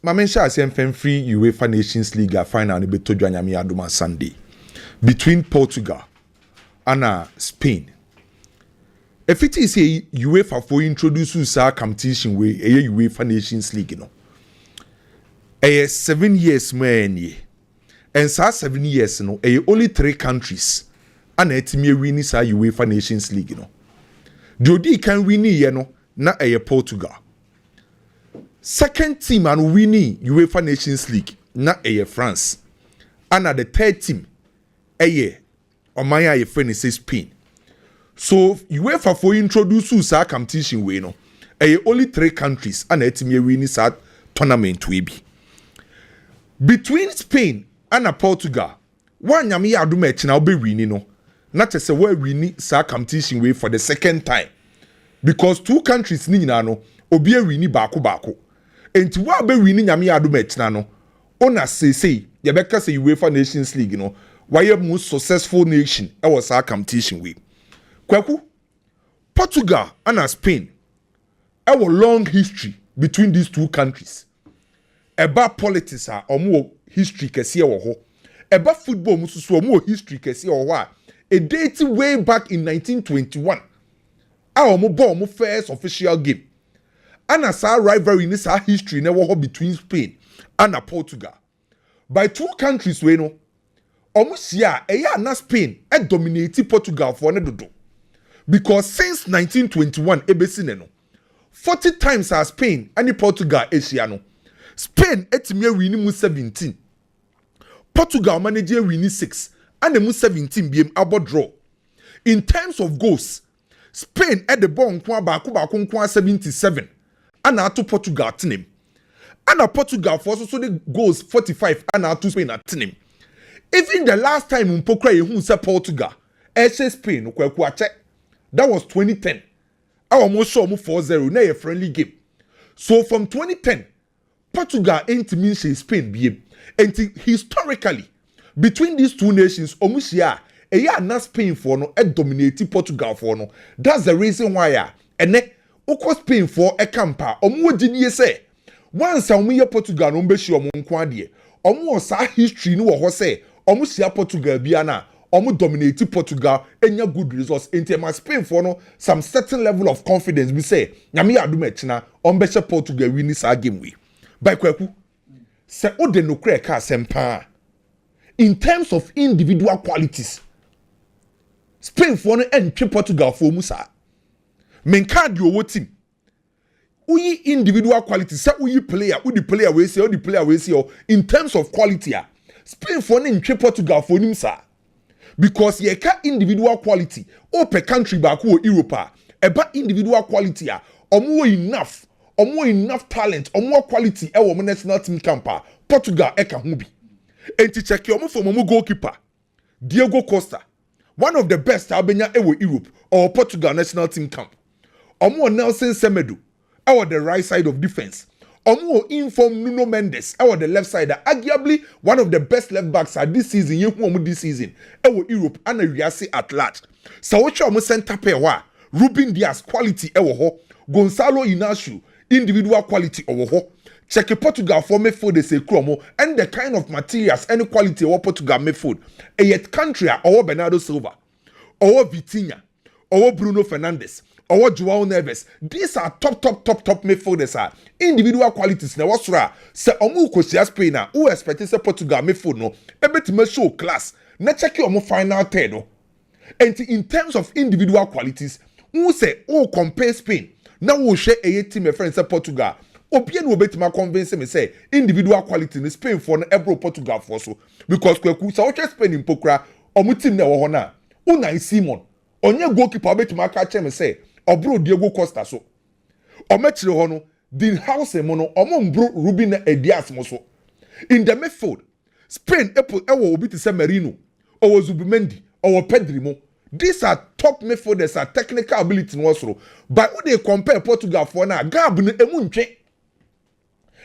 Mamensha Asemfen free UEFA Nations League final ni beto Nyame adoma Sunday between Portugal and Spain. If it is a UEFA for introduce sa competition way a UEFA Nations League no. 7 years man ye. And sa 7 years no only 3 countries and etimi win sa UEFA Nations League no. Jodi can win ye no na Portugal. Second team and winning UEFA Nations League na France. And the third team Omaya friend is Spain. So UEFA for introduce sa competition way no. Only 3 countries and etimi win sa tournament we be. Between Spain and Portugal, one yami aduma echina obe wini no. Not say we wini sa competition way for the second time. Because 2 countries ni nyina no obi wini baako. Enti wa be wini nyame adom echina no ona say ye beka say UEFA Nations League no why most successful nation e was our competition we kwaku Portugal and Spain e was long history between these 2 countries eba politics a omo history kese e wo ho eba football mususu omo history kese e wo ho a date way back in 1921 a omo ball omo first official game. And as our rivalry in our history never between Spain and Portugal. By 2 countries we know almost na Spain dominated Portugal for nedodo. Because since 1921 no 40 times as Spain and Portugal no. Spain etime win 17. Portugal Managerial win 6 and the 17 biem abo draw. In terms of goals, Spain at the ball nkwa 77. And to Portugal team. And Portugal for also the goals 45 and to Spain at team. Even the last time in Pokra who said Portugal, Spain, that was 2010. I almost saw 4-0 na a friendly game. So from 2010, Portugal ain't mean Spain be. And historically, between these 2 nations, almost na Spain for no dominated Portugal for no. That's the reason why Oko Spain for a camper, omo didie say. Once a Portugal no be shi omo nko ade. Omo sa history no wo say. Omo sia Portugal bia na. Omo dominate Portugal enya good results. Enti ma Spain for no some certain level of confidence we say. Nyame adom echina ombe she Portugal win sa game we. By kwaku. Se o de no kra ka sempa. In terms of individual qualities, Spain for no entwe Portugal for musa. Men card your team. We individual quality. Say we player, we the player we say, or the player we say. In terms of quality, Spain for in Portugal for him sir. Because ye ka individual quality. O per country back or Europe. Eba individual quality. Omo enough talent. Omo quality. Ewo national team camper. Portugal eka hubi. Enti check your for momo goalkeeper. Diego Costa. One of the best Albania ewo Europe or Portugal national team camp. Omo Nelson Semedo, our the right side of defense. Omo inform Nuno Mendes, our the left side. Arguably one of the best left backs at this season. This season, our Europe and Riasi at large. So what you center pair wa? Ruben Diaz quality ho. Gonzalo Inacio individual quality ho. Check Portugal for midfield they say Chromo and the kind of materials and quality of Portugal midfield. A yet country or Bernardo Silva, or Vitinha, or Bruno Fernandes. Or Joao Neves. These are top midfielders are individual qualities. Now what's right? Se omu kosia Spain who expected se Portugal midfield no. Ebe show class. Na check your final third no. And in terms of individual qualities, who say compare Spain. Now who share a team a friend say Portugal. Obien will bet convince me say individual quality in Spain for no ebro Portugal for so because kweku sa oche Spain in pokra omu team na wo na. Unai Simon. Onye goalkeeper bet catch me say Obro Diego Costa so. Omechire hono, Dean House mono, bro Ruben Edias moso. In the midfield, Spain ewo obi to say Merino, or Zubimendi, or Pedrimo. These are top midfielders, are technical ability no also. But when they compare Portugal for now, Gab ne emunche.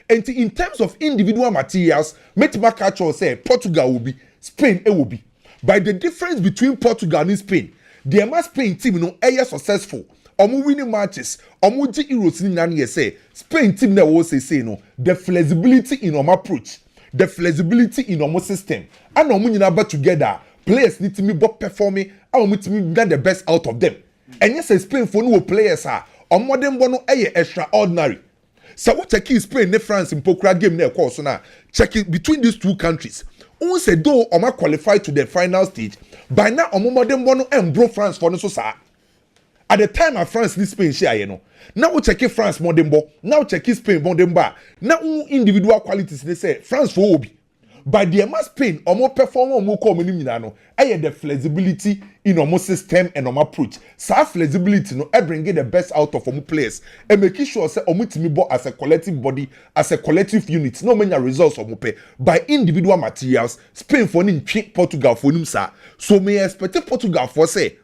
And in terms of individual materials, Metmakacho say Portugal will be, Spain will be. By the difference between Portugal and Spain, the Spain team no successful. omo winning matches omo ji Euros ni nan say Spain team na wo say no the flexibility in omo approach the flexibility in omo system and omo nyina ba together players need to me bo performing and omo to me get the best out of them and yes Spain for no players are omo dem bo no extraordinary. So what check Spain ne France in poker game na course na check it between these two countries. Who say though Oma qualified to the final stage, by now Omo modern bono and bro France for no so sa. At the time of France this Spain share you know. Now we check France modern bo, now check Spain modern bar. Now individual qualities they say France for obi. By the amount Spain Omo perform Omo come in no. The flexibility in Omo system and Omo approach. So flexibility no bring the best out of Omo players and making sure say Omo timi bo as a collective body, as a collective unit. No many results Omo pay by individual materials. Spain for nim Portugal for nim sa. So may expect Portugal for say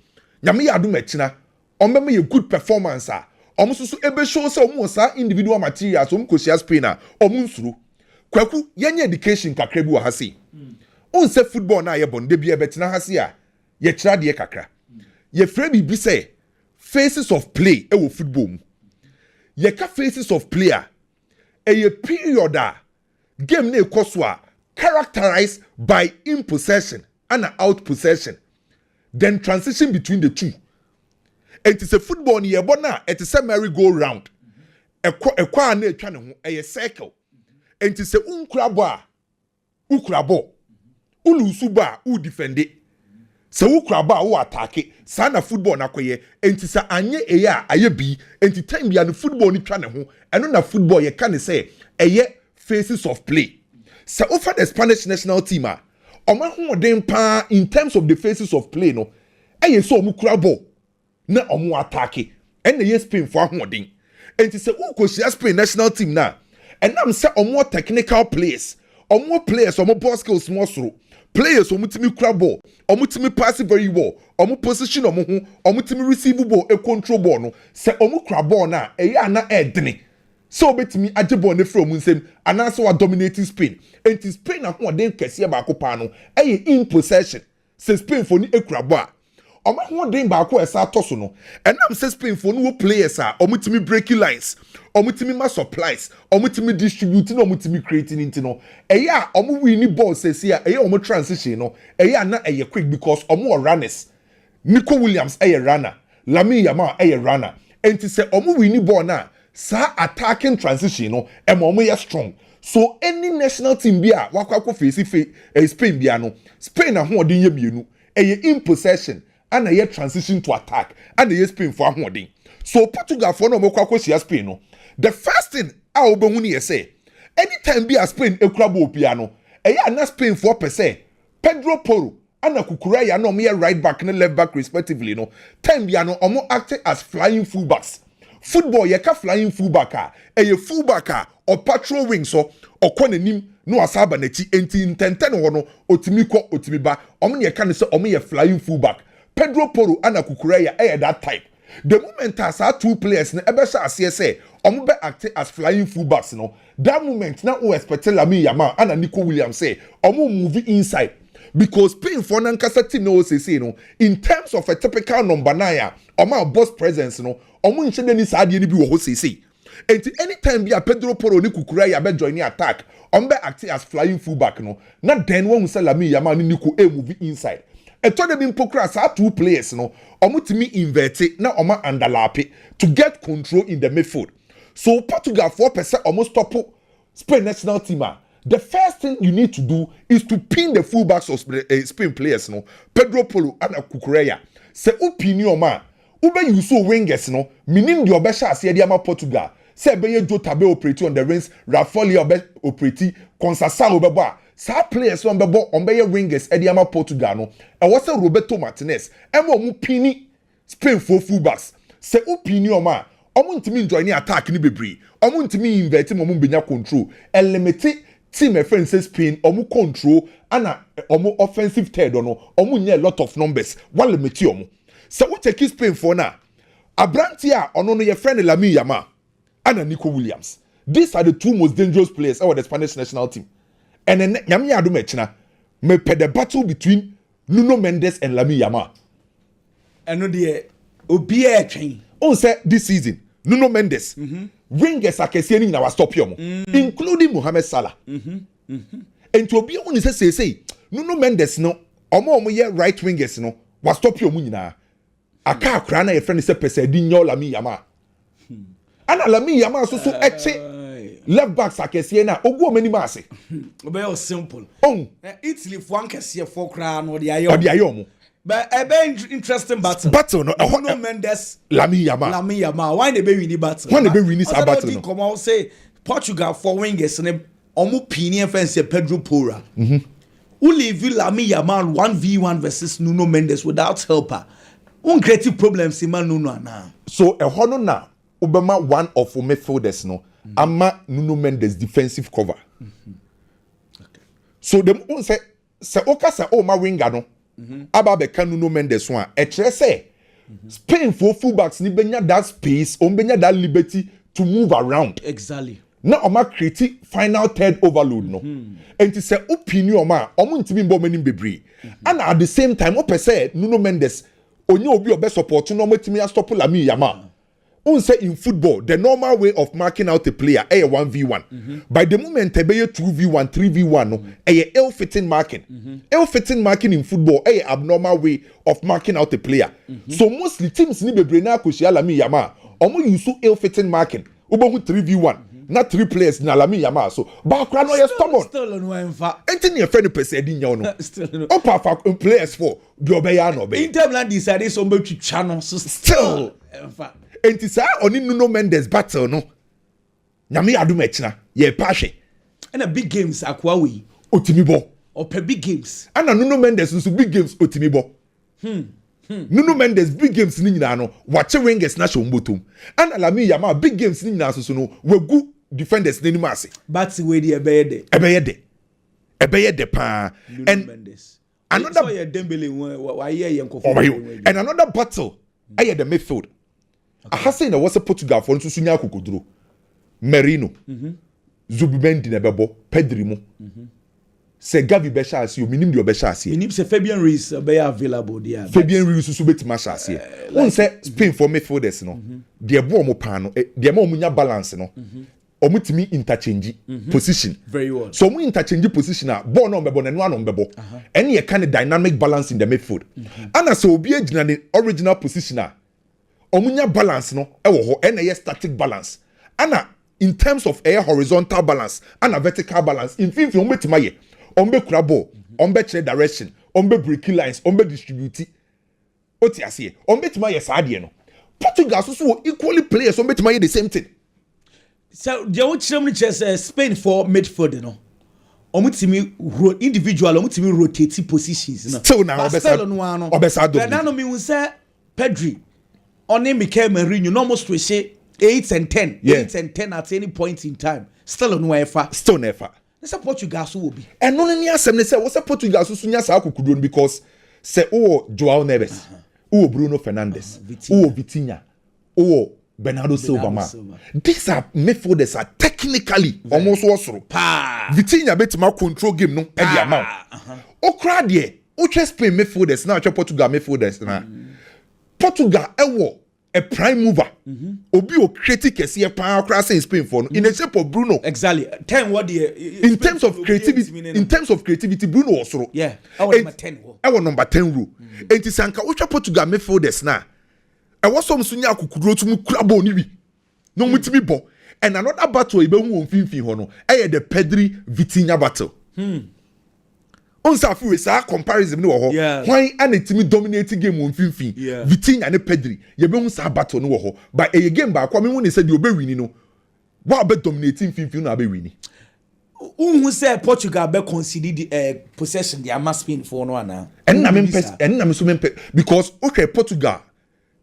nyame ya do mechina. Omo me a good performance ah. Omo so ebe show say Omo sa individual materials Omo ko share Spain ah. Omo nsuru. Kwaku yenye education kakra bi wa hase. Unse football na ye bon de bia betina hase a ye kira de kakra. Ye frɛ bi say phases of play e wo football mu. Ye ka phases of player e period a game na ekoso a characterized by in possession and out possession. Then transition between the two. It is a football ni ye bon na it is a merry go round. Ekwa na etwa ne ho e circle. Enti se unkrabo a ukrabo ulusuba u defend se ukrabo a u attack sa na football na koye enti se anye eya aye bi enti time bia no football ni twa ne ho eno na football ye ka ne say eye phases of play se over the Spanish national team a oma hoden pa in terms of the phases of play no eye so omukrabo na omu attack ene ye Spain for hoden enti se ukosia Spain national team na. And I'm say more technical players, or more players, or more ball skills, more through players, or mutimi crab ball, or mutimi pass very well, or more position, or mutimi receive ball, a control ball. No, say or more crab ball na, na edni. So bet me ajebo ne from unsem, and also a dominating Spain. And to Spain na one den kesia ba kopano, in possession. Say Spain for ni e crab ball. Oma one den ba ko esa toso no. And I'm say Spain for no players are, or mutimi breaking lines. Omutimi ma supplies, omutimi distributing, omutimi creating into no. Eya omu winning ball says here, eya omu transition no. Eya na eya quick because omu runners. Nico Williams eya runner, Lamine Yamal eya runner. And to say omu winning ball na sa attacking transition no. Omu ya strong. So any national team bia wakwa face Spain bia no. Spain na ho din ye bienu. Eya in possession and eya transition to attack and eya Spain for ho din. So Portugal for no mo kwa share Spain no. The first thing I will say, anytime be a Spain a crabo piano, a na Spain 4%, Pedro Porro, and a Kukureya no mere right back and left back respectively. No, time piano or more acting as flying fullbacks. Football, yaka flying fullbacker, a fullbacker or patrol wing so or konenim no asaba nechi enti intenten no otimiko otimiba, omni can say omi a flying fullback. Pedro Porro and a Kukureya that type. The moment as our two players na ebesha say omo be act as flying fullbacks no that moment na o expect Lamine Yamal and Nico Williams say omo move inside because Spain for nankasa team no say no in terms of a typical number 9 omo boss presence no omo nche ni sa de ni bi wo say and anytime be a Pedro Porro ni Kukureya be join attack omo be act as flying fullback no na then when we say Lamine Yamal ni Nico move inside. Eto de bin pokras are two players no omutimi invert na oma underlap to get control in the midfield. So Portugal 4% almost stop Spain national team. The first thing you need to do is to pin the fullbacks of Spain players no Pedro Porro and Kukureya. Se opinion ma ube you so wingers no meaning the obesha ase de ama Portugal. Se be ye Jota be operate on the rings, Rafael obe operate Consasa obeba. Sa players on bebo on be wingers Ediama Portugal no e was Roberto Martinez e mo pini Spain for fullbacks se opinion ma omo ntimi join attack ni bebre omo ntimi invert mo benya control e limit team e friend say Spain omo control ana omo offensive third no omo nye a lot of numbers one limit omo se we take Spain for na Abranti a ono no ye friend Lamine Yamal ana Nico Williams. These are the two most dangerous players over the Spanish national team. And then nyame adu mechina me pe the battle between Nuno Mendes and Lamine Yamal. Eno de obi e twen on say this season Nuno Mendes wingers akese ni na wa stop yomo including Mohamed Salah and to be on say Nuno Mendes no omo ye right wingers no wa stop yomo nyina aka akra na ye friend say pese di nyo Lami Yamal ana Lami Yamal so eche left backs akese na ogu omani ma ase very simple Italy for ankese for kra no de ayomo. But a very interesting battle. No, Nuno Mendes, Lami Yamal. Why they be winning battle? Why they be winning battle? No. Come out say Portugal for wingers and omu pinion fence Pedro Porra. Who leave Lami Yamal 1v1 versus Nuno Mendes without helper. Un creative problems in man Nuno na. So a hono na Obama one of midfielders no. Ama Nuno Mendes defensive cover. Okay. So them on say oka sa o ma winger no. Aba be kan Nuno Mendes one e kire say Spain for fullbacks ni benya that space on benya that liberty to move around exactly na o ma create final third overload no enti say opinion o ma o mo ntimi mbo mani bebre and at the same time o say Nuno Mendes onye obi obe support no mo timi stop Lami Yamal. On say in football, the normal way of marking out a player is 1v1. By the moment they be 2v1, 3v1, no, ill-fitting marking. Ill-fitting marking in football is abnormal way of marking out a player. So mostly teams ni be brena kushia Lami Yamal. Omo use ill-fitting marking. Ubo 3v1, not 3 players na Lami Yamal. So background no stubborn. Still no enfa. Enti ni friend person di nya no. Still no. Opa players for the obeya no be. Inter Milan decided so much to channel so still enfa. Enti sa oni Nuno Mendes battle no nyame adum echina ye pashe and a big games akwa we otimibo or per big games ana Nuno Mendes nso big games otimibo Nuno Mendes big games ni nyina no wache wingers na shombotom ana Lami Yamal big games ni nyina so no wagu defenders n'anim ase but we dey ebeye de pa and Mendes another so ye Dembele why ye nkofo and another battle aye the midfield. I have seen was a Portugal for Sunya Kukodro, Merino, Zubimendi Nebebo, Pedrimo. Say Gavi Beshas, you mean your Beshas. You need say Fabian Ruiz be available there. Fabian Ruiz to subit Mashas here. One say Spain for midfielders, no. Dear Bomo Pano, dear Momunya balance, no. Omutimi interchange position. Very well. So we interchange position born on Bebo and one on Bebo. Any kind of dynamic balance in the midfield. And as so be the original positioner. Omunya balance no ewo ho na static balance ana in terms of air horizontal balance and vertical balance in fin on betima ye on be kura ball on be change direction on be break lines on be distribute oti ase on betima ye saade no Portugal so equally players on betima ye the same thing. So the old Spain for midfield no omutimi individual omutimi rotate positions no still now obesa no na no me say Pedri Only became Mourinho, no almost we say 8 and 10. Yeah. 8 and 10 at any point in time. Still on UEFA. Still never. That's a Portugal will be. And no near some say what's a Portugal so sunya sa kukudron because say Joao Neves, Bruno Fernandes, Vitinha, Bernardo Silva. These are midfielders are technically almost also. Vitinha bet ma control game no e the amount. Okra there, Spain midfielders now Portugal midfielders na. Portugal ewo a prime mover. Obi o critic kesiye pa akra in Spain for no in the shape of Bruno. Exactly. 10 what the in terms of creativity Bruno osoro. Yeah. Number 10. Number 10 rule. Enti sanka ucha Portugal midfielders na. E was some sunya akukudro tumu krabo ni bi. No mutimi bo. And another battle e be hu onfinfin ho no. The Pedri Vitinha battle. On sa fi we sa comparison no ho why an team dominating game on finfin Vitinha and Pedri ye be hu sa battle no ho but a game ba kwa me hu say the obe win no wa be dominating finfin no be win who say Portugal be concede the possession the ama Spain for no ana and na me so me because okay Portugal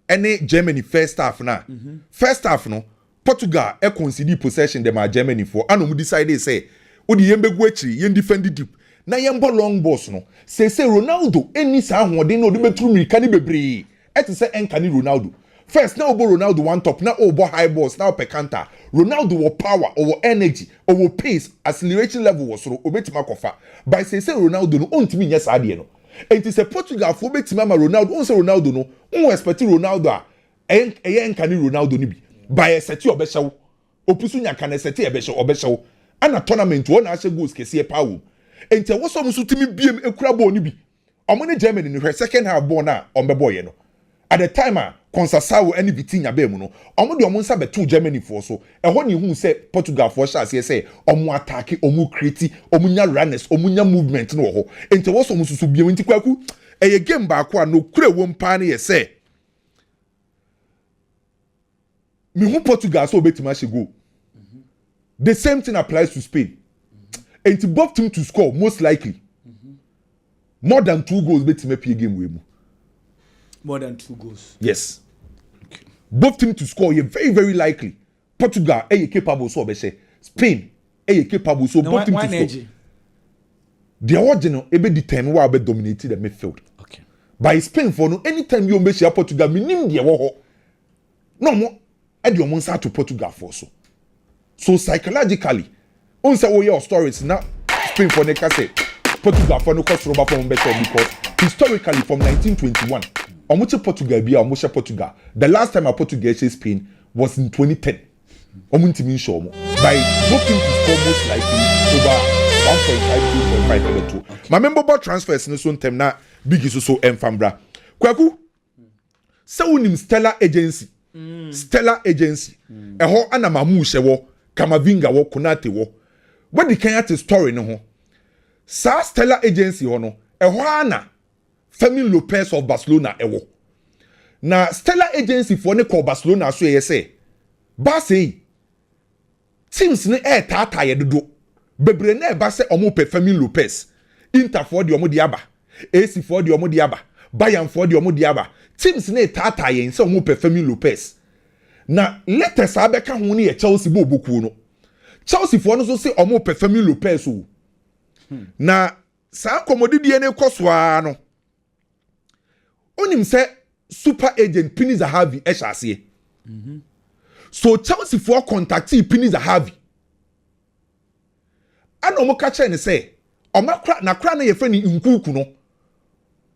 any Germany first half na first half no Portugal e concede possession them Germany for and we decide say o di yembe gu akiri yen defend deep na yembo long balls no say Ronaldo eni sa ahode no de betru mirika ni bebre eti say enka ni Ronaldo first now obo Ronaldo one top now obo high balls now per counter Ronaldo wo power or energy or pace acceleration level was so obetima kofa by say Ronaldo no ontimi nya sa de no enti say Portugal fo obetima ma Ronaldo on say Ronaldo no on expect Ronaldo nkani Ronaldo ni bi by a seti obeshaw opusu nya kan seti obeshaw ana tournament won na ashe goals kese pawo enti wo so musu timi biem ekura ball ni bi omo ne Germany ni hwe second half ball na ombebo ye no at the time Konsasawo any Vitinha be mu no omo de omo nsa beto Germany for so ho ne hu say Portugal for sha say omo attack omo create omo nya runners omo nya movement no ho enti wo so musu so biem enti kwaku eye game ba ko no kure wo mpa ne ye say me who Portugal so betima she go. The same thing applies to Spain. And to both team to score most likely more than 2 goals betima play game we mu. More than 2 goals. Yes. Okay. Both team to score you very likely. Portugal capable so be say Spain capable so both team to score. The original ebe determine who be dominated the midfield. Okay. By Spain for no anytime you be share Portugal minim de wo ho. No more and your monster to Portugal for so. So psychologically, on say oh your stories now Spain for Neka say Portugal for no cost rubber for better because historically from 1921, omuche Portugal be omuche Portugal. The last time a Portugal chased Spain was in 2010. Omunti mean show by looking to score most likely over 1.5 2.5 over 2. My member transfers in so time na big is so enfambra. Kwaku say unim Stellar Agency. Stellar Agency. Eho ana mamu shewo, Kamavinga wo, Konate wo. What the Kenyatta story no ho. Sa Stellar Agency ho no. Eho ana Fermin Lopez of Barcelona ewo. Na Stellar Agency for ne call Barcelona so ye say. Ba say teams ne tata ye dodo. Bebre na ba say omo pe Fermin Lopez. Inter for the omo diaba. AC for the omo diaba. Bayern for the omo diaba. Teams ne tata ye nse omo pe Fermin Lopez. Na latest abeka ho ne ye Chelsea bo boku no. Chelsea for no so say omo pe Fermin Lopez o. Na sa komodidie ne koswa no. Onim say super agent Pini Zahavi ehase. So Chelsea for contact Pini Zahavi. Ana omo ka che ne say omakra na kra na ye frani nkuku no.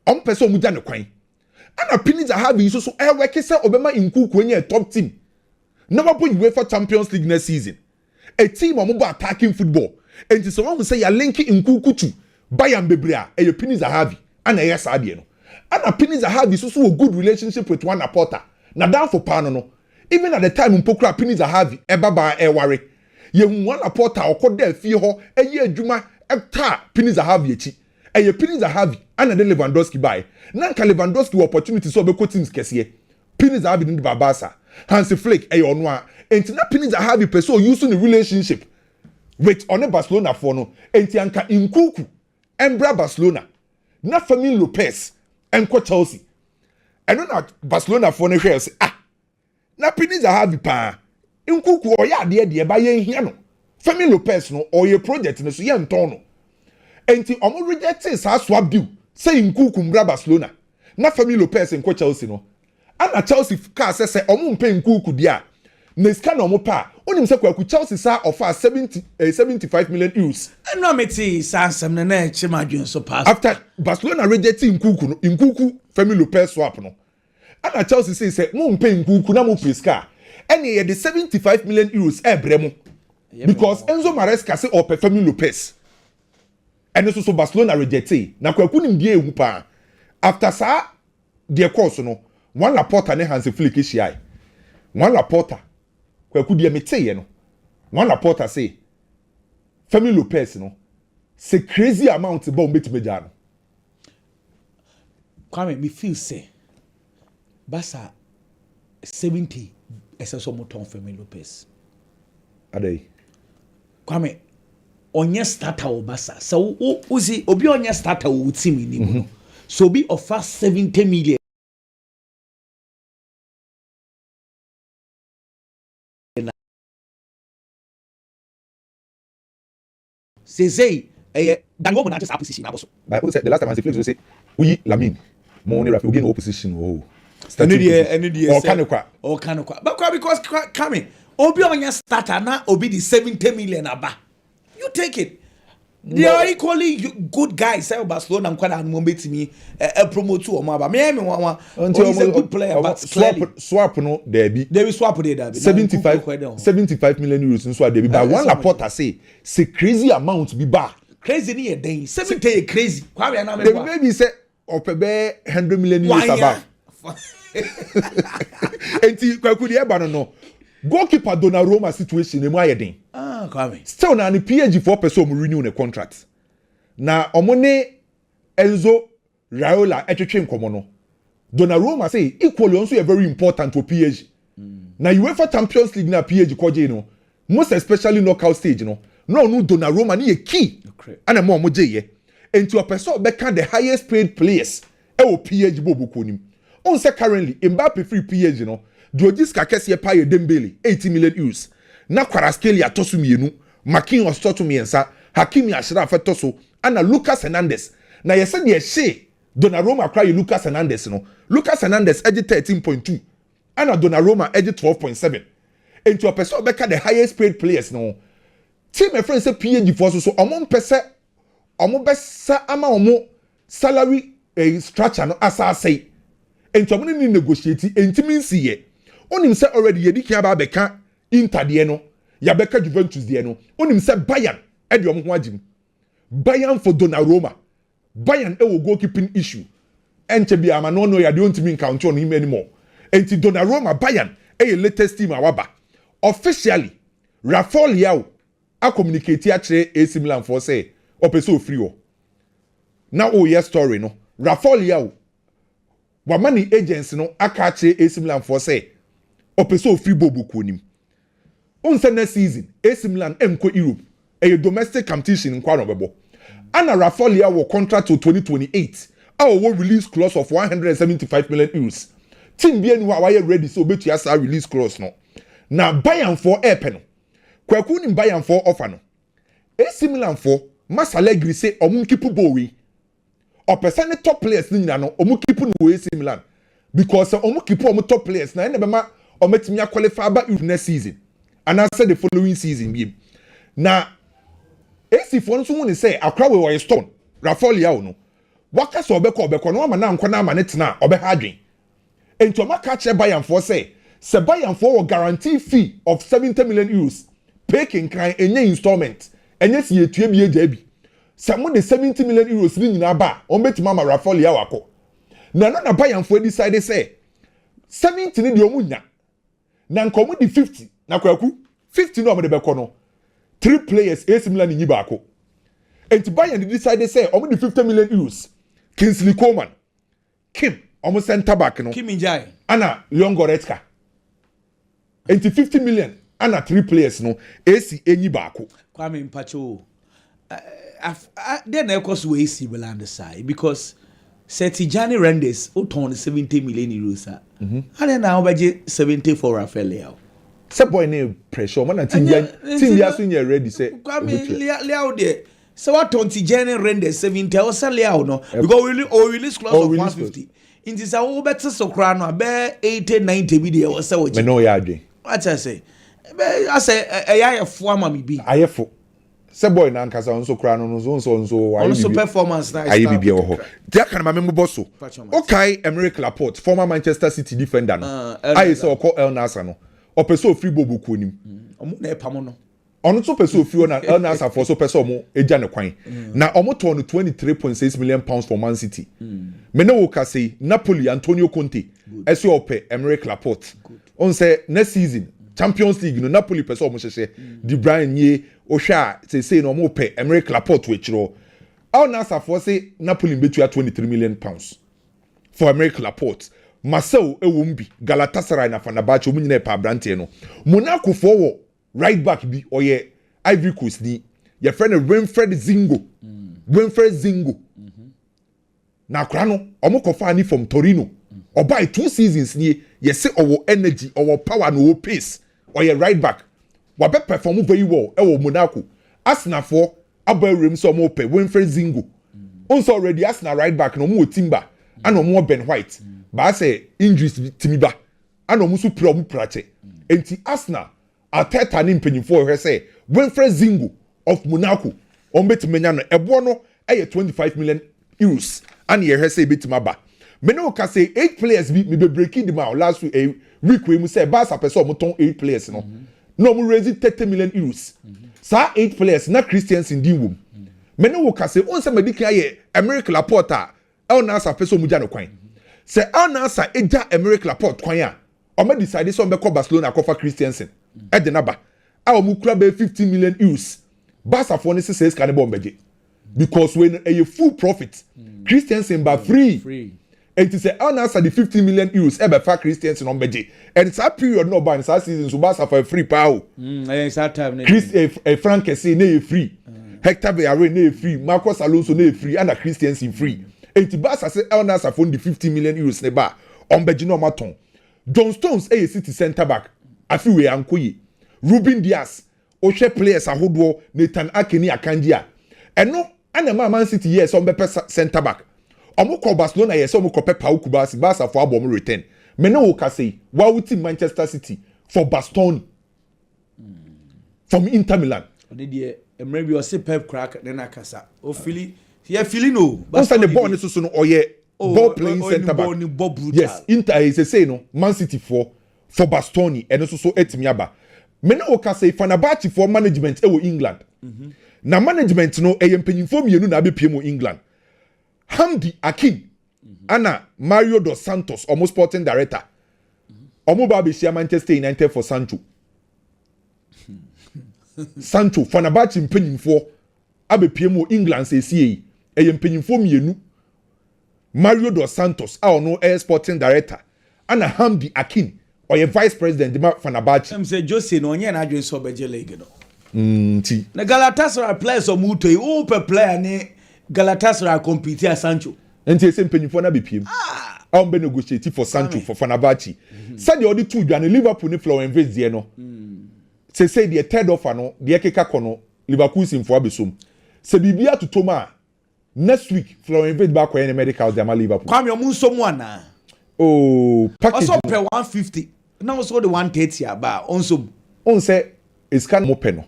Ompese omu ja ne kwan. Ana Pini Zahavi so work say obema nkuku enye top team. Never put UEFA Champions League next season. A team omo bo attacking football. And someone who say ya linki nkuku to Bayern Bebrea e Pini Zahavi. Ana yes ade no. Ana Pini Zahavi so a good relationship with Juan Laporta. Na down for Pano no. Even at the time Mpokra Pini Zahavi baba worry. Ye Juan Laporta okode fie ho eye adwuma ta Pini Zahavi echi. Eye Pini Zahavi ana de Lewandowski buy. Na nka Lewandowski opportunity so be teams kese. Pini Zahavi ndi babasa. Hansi Flick ono a. Enti na Pini Zahavi person using the relationship with on Barcelona for no. Enti anka Nkuku embra Barcelona. Na Fermin Lopez enko Chelsea. Eno na Barcelona for no hwe say na Pini Zahavi pa. Nkuku oya de ba ye hia no. Fermin Lopez no oye project no so ye nton no. Enti omo reject sa swap deal. Say Nkuku mbra Barcelona. Na Fermin Lopez enko Chelsea no. Ana Chelsea ka say omo mpe Nkuku dia. Na iska na omo pa. Onim say kwaku Chelsea sa offer 75 million euros. No meti sansam na chima dwen so pass. After Barcelona rejecting Nkuku no, Nkuku Fermin Lopez swap no. Ana Chelsea say mo mpe Nkuku na mo peska. Ene ye the 75 million euros bre mo. Because Enzo Maresca say ope Fermin Lopez. And so Barcelona rejected. Na kwaku nim die ehu pa. After sa the course no, Juan Laporta ne Hansi Flick hia. Juan Laporta kwaku die meteye no. Juan Laporta say Fermin Lopez no. Say crazy amount ba umbetimeja no. Kwame me feel say Barca 70 SS moton Fermin Lopez. Adey. Kwame onye starter o Barca. So uzi obi onye starter o team ni no. So be offer 70 million. Say Dango na just opposition aboso. But the last time Hansi Flick say we Lamine mo ni Rafi obi in opposition oh. Any day or kanokwa. But because coming obi onye starter na obi the 70 million aba. You take it. They are equally good guys. Say Barcelona and Kwada and Mombeti me promote to Omaba. Me he's a good player, but swap no Debbie. They will swap it there. 75 million euros in swap Debbie. But one Laporta say crazy amount be bar. Crazy ni a day. 70 crazy. Maybe say opebe 100 million euros about. Enti kwakudi eba no. Goalkeeper Donnarumma situation emu ayedin. Kwame. Still na ni PSG for person mo renew the contract. Na omone Enzo Raiola etwetwe nkomo no. Donnarumma say equally also very important to PSG. Na UEFA Champions League na PSG koje no. Most especially knockout stage no. No Donnarumma ni key. Ana mo je ye. Enti opeso beka the highest paid players e wo PSG bobu konim. On say currently Mbappe free PSG no. Drodis kakese paye Dembele 80 million euros. Na Kvaratskhelia tosu mienu, Marquinhos tosu miensa, Hakimi Ashraf tosu, ana Lucas Hernandez. Na yese de she Donnarumma cry Lucas Hernandez no. Lucas Hernandez edge 13.2. Ana Donnarumma edge 12.7. Into a person beka the highest paid players no. Team my friend say PSG for so omon pese omo besa ama omo salary structure no asa say. Into omo ni negotiate entimin siye. Onim say already yedi kia ba beka Inter de no, ya beka Juventus de no. Onim say Bayern e de omo ho agim. Bayern for Donnarumma. Bayern e wo goalkeeping issue. Enche bi ama no ya de ontimi count on him anymore. Enti Donnarumma Bayern e latest team awaba. Officially, Rafael Leao a communicate actually AC Milan for say opeso free o. Now yes story no. Rafael Leao wa money agents no aka actually AC Milan for say opeso free bobu konim. On next season, AC Milan enko Europe, a domestic competition in Kwanobebo. Ana Rafael Leao will contract to 2028. Our release clause of 175 million euros. Team bien why ready so bet you our release clause no. Now Bayern for airpen. Kwaku ni Bayern for offer no. AC Milan for Mas Allegri say omu keep bowi. Or person top players ni no omu keep no AC Milan. Because omu keep omu top players na enebema ometimi qualify ba next season. And I said the following season be. Now, AC for someone say Accra we were stone. Rafael Leao no. Waka so obeko no ma na nkwa na ma netina obe hadwen. Ento ma catch Bayern for say Bayern for a guarantee fee of 70 million euros. Pay kin kan enye installment. Enye si etue bi ejabi. Some the 70 million euros ni nyina ba on betima ma Rafael Leao akọ. Na Bayern for decide say 70 ni de omunya. Na nkomo di 50 na kwaku 50 no amede beko no 3 players AC Milan ni baako enti Bayern decide say omo di 50 million euros Kingsley Coman Kim omo center back no Kim Injai ana Leon Goretzka enti 50 million ana 3 players no AC enyi baako Kwame Mpacho then of course we AC Milan side because Setijani Rendes who turned 70 million euros and then now budget 70 for Rafael Leao. Say boy ne pressure man team ya so you ready say Kwame Leao there so what Setijani Rendes 70 or say Leao no because we release clause of 150 in this our better so crown no be 80 90 be there was say me no ya adwen what I say ayefo ama me bi ayefo say boy na nkasa onso kra no so also performance na ayi bibia wo ho dia kan ma me bosso okay Emerick Laporte former Manchester City defender no ayi say okọ El Nassr no opeso free bobu konim omo na epamo no ono so peso free na El Nassr for so peso omo eja ne kwan na omo to no 23.6 million pounds for Man City me no ka say Napoli Antonio Conte ese ope Emerick Laporte on say next season Champions League no Napoli peso omo hye De Bruyne ye o hwa say no omo pe Emerick Laporte we chiro El Nassr for say Napoli betua 23 million pounds for Emerick Laporte Marcel ewombi Galatasaray na Fenerbahce omu nyina pa brante no Monaco for right back bi oye Ivory Coast ni your friend Winfred Zingo na akra no omo kofa ni from Torino obai 2 seasons ni yese owo energy owo power no owo pace oye right back wa be perform very well ewo Monaco Arsenal for abawrem so omo pe Winfred Zingo onso already Arsenal right back no mo Timber and omo Ben White ba say injuries timiba and omo so pro mu prache enti Arsenal Ateta ni mpanyimfo he say Winfred Zingo of Monaco on betimenya no ebo no 25 million euros and ye say betimaba me no ka say 8 players be breaking them out last week we say Barca person mo ton 8 players no no mo raise 30 million euros sa 8 players na Christians in wom me no ka say on say medical ye America Laporta el nasa person mo ja no kwan say el nasa eja America Laporta kwan a o me decide so be call Barcelona kofa Christiansen e de naba a mo kura be 15 million euros Barca for this says can bomb beje because when a full profit Christiansen by free and to say answer the 50 million euros ever for Christiansen on beje and it's a period no ban that season so Barca for free power it's that time Chris Frank say na free Hector Bellerin na free Marcos Alonso na free and Christiansen free and to Barca say answer for the 50 million euros ne ba on beje no maton John Stones a city center back afi we ankoyi Ruben Dias ohwe players ahodo Nathan Akeni Akanji a eno ana Man City yes on bepe center back omo ko Barcelona yes omo ko pepa ukubasi Barca for abom return me no ka say wa wuti Manchester City for Bastoni from Inter Milan oni de emre bi o se Pep crack then akasa o fili no Bastoni the ball so no oye ball playing center back yes Inter is say no Man City for Bastoni eno so etimi aba me no ka say Fenerbahce for management e wo England na management no empanyimfo mienu na abepie mo England Hamdi Akin ana Mario dos Santos almost sporting director omo ba be share Manchester United for Sancho Fenerbahce empanyimfo abepie mo England say sie empanyimfo mienu Mario dos Santos a ono sporting director ana Hamdi Akin or vice president de Fenerbahce am say Jose no onye na adwen so beje league no ti na Galatasaray players o muto yi o pe player ne Galatasaray compete a Sancho enti ese mpanyimfo na bepiem on be negotiate for Sancho for Fenerbahce said the other two dwane Liverpool ne Florian Wirtz de no say the third offer no de keka kono Liverpool simfo abesom se bibia to toma next week Florian Wirtz ba kwa medical de ma Liverpool kwame o munso mu ana oh package also pay 150 now so the 130 aba onso on say it's kind of no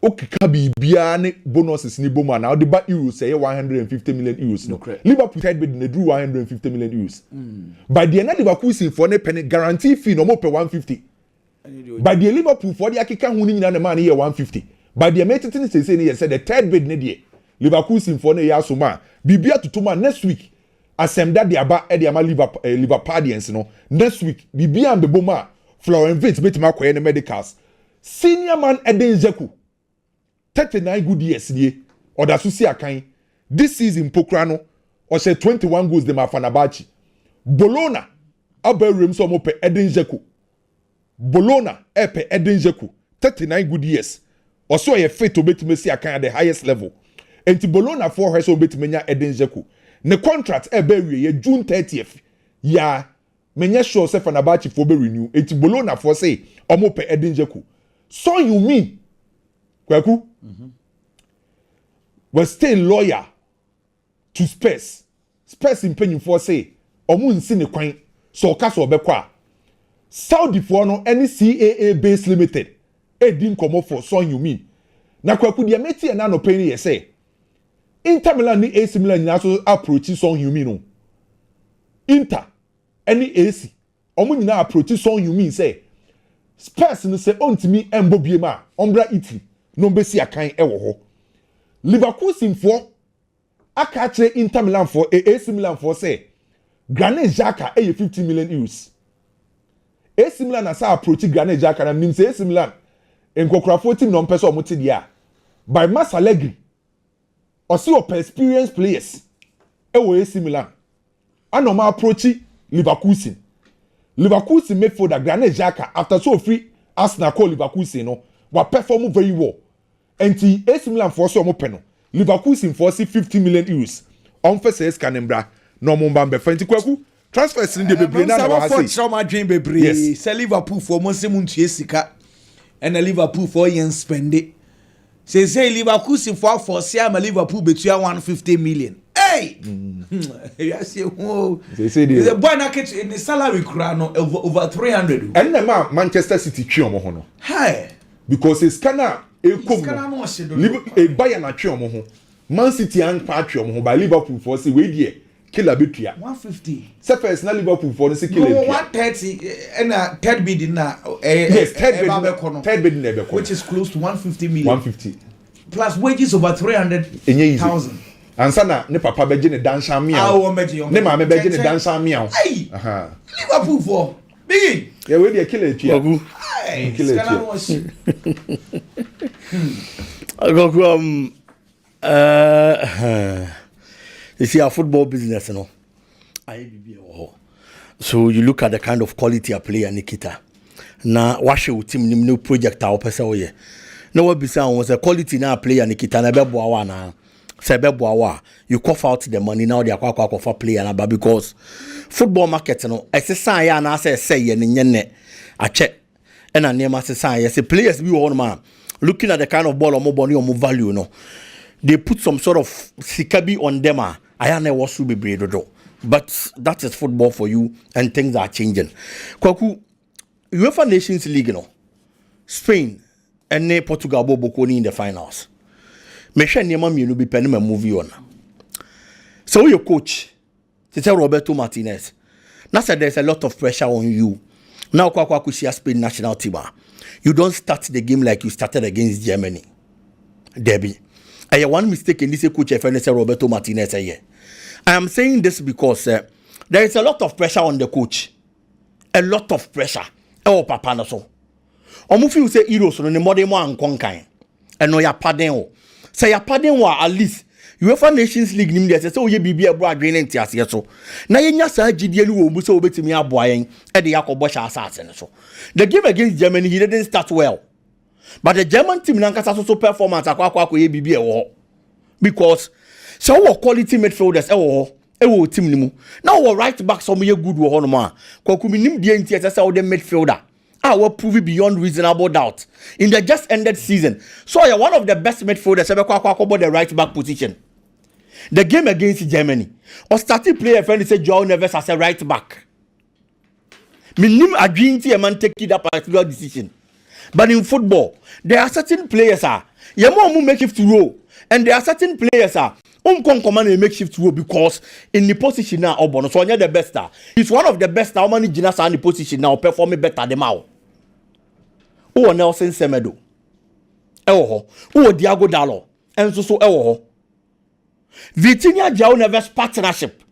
okika bibia ne bonuses ni boma na the back euros say 150 million euros no Liverpool tied bid na drew 150 million euros by the end Liverpool sin for ne penny guarantee fee no mo pay 150 by the Liverpool for the akika hu ni nyina na man here 150 by the meeting say ne say the third bid ne de Liverpool sin for ne ya so ma bibia tutuma next week asem that the aba e the ama Liverpoolians no next week bibia am be boma Florian Wirtz betima koye ne medicals senior man Eden Zeku 39 good years die oda so si akan this season pokra no o say 21 goals de ma Fenerbahce Bologna abarem so mo pe Eden Zeku Bologna pe Eden Zeku 39 good years o so ye fit obetima si akan at the highest level enti Bologna for her so obetima nya Eden Zeku ne contract be wie June 30th ya menya sure say Fenerbahce for be renew enti Bologna for say omo pe Eden Zeku so you mean Kwaku was still loyal to Spurs in penny for say omo nsi ne kwan so ka so obekwa Saudi for no any CAA base limited e din komo for so you mean na Kwaku dia meti na no penny ye say Inter Milan ni AC Milan ni so approach Son Heung-min no Inter any AC omo nyina approach Son Heung-min say Spurs no say ontimi embo biema ombra Italy no mbesi akan ewo ho Liverpool simfo aka kire Inter Milan for AC Milan for say Granit Xhaka 50 million euros AC Milan asa approach Granit Xhaka na nim say AC Milan enkokrafo team no mpese omote dia by Mas Allegri or see your experienced players ewo AC Milan anoma approach Leverkusen made for the Granit Xhaka after so free Arsenal call Leverkusen no wa perform very well enti AC Milan for so mo peno Leverkusen for 50 million euros on first canembra no mo mba mbe fanti Kwaku transfers in the bebre na wa say for my dream bebre say Liverpool for mo se muntie sika and Liverpool for yen spend it say Leverkusen for say am Liverpool betua 150 million hey you say oh they say the boy na get in the salary kura no over 300 and na Manchester City twi omo ho no hi because it's kana Scanner no shit. Bayern atwe omo ho. Man City an pa atwe omo ho by Liverpool for say we die killer betua 150. Say first na Liverpool for say killer betua. 130 and third bid na yes, third bid na be which is close to 150 million. 150 plus wages over 300,000. Ansa na ne papa beje ne dansha miao. Ne ma me beje ne dansha miao. Aha. Liverpool for big. Yeah, we dey killer betua. Killer betua. Gogu you see our football business, you know. So you look at the kind of quality a player Nikita. Now, wash your team new project our person here. No what be saying was a quality now player Nikita na bebo na. Say bebo you cough out the money now they are for player na because football market you know. I say ya na say ye ne a check. And a name as say players be one man looking at the kind of ball or more money or more value, you know. They put some sort of sikabi on them. I never was to be breeded, but that is football for you, and things are changing. Kwaku, UEFA Nations League, you know, Spain and Portugal Bobokoni in the finals. Me share name me no be penny me movie on. So your coach, tell Roberto Martinez. Now said there's a lot of pressure on you. Now Kwaku see Spain national team. You don't start the game like you started against Germany. Debbie. I have one mistake in this coach Roberto Martinez here. I am saying this because there is a lot of pressure on the coach. A lot of pressure. Oh, papa, no so. Omufi you say heroes no more than one conquer. And no ya pardon. Say ya pardon at least. UEFA Nations League nim dey say oye bibia bro adwen ntiase so. Na yenya sa gidie no wo mu say obetimi aboa yen e de yakobo sha asase ne so. The game against Germany he didn't start well. But the German team nankasa so performance akwa ye bibia wo. Because so our quality midfielders wo team ni mu. Now our right back some ye good wo ho no ma. Kwaku minim die ntiase say the midfielder will prove beyond reasonable doubt in the just ended season. So you're one of the best midfielders ever about the right back position. The game against Germany, or starting player friend said Joao Neves as a right back. Minim agreeing to a man taking that particular decision. But in football, there are certain players you more makeshift role, and there are certain players come command a makeshift role because in the position now, Obono, so you're the best. He's one of the best. How many Ginas are in the position now performing better than Mao? Oh, Nelson Semedo. Oh, Diago Dallo. And so. Vitinha Joao Neves partnership.